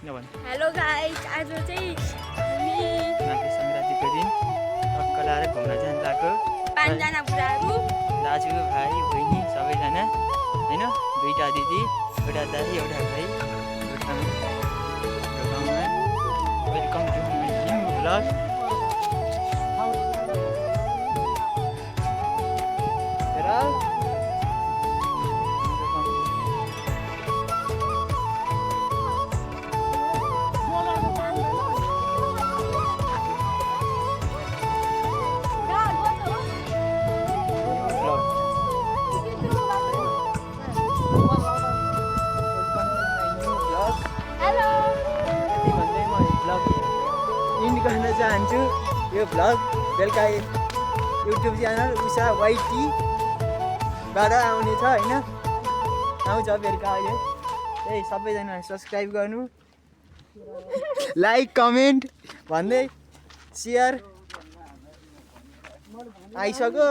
Hello guys, आज चाहिँ हामी माघे सङ्क्रान्तिको दिन टक्कलाएर घुम्न जान लागेको 5 जना बुढाहरू दाजु भाइ बहिनी सबैजना होइन, 2टा दिदी, एउटा दाइ, एउटा भाइ गाउँमा welcome to my new vlog. End गर्न चाहन्छु यो भ्लग बेलुका युट्युब च्यानल उषा YT-बाट आउनेछ होइन, आउँछ बेलुका अहिले। त्यही सबैजना सब्सक्राइब गर्नु, लाइक कमेन्ट भन्दै सेयर। आइसक्यो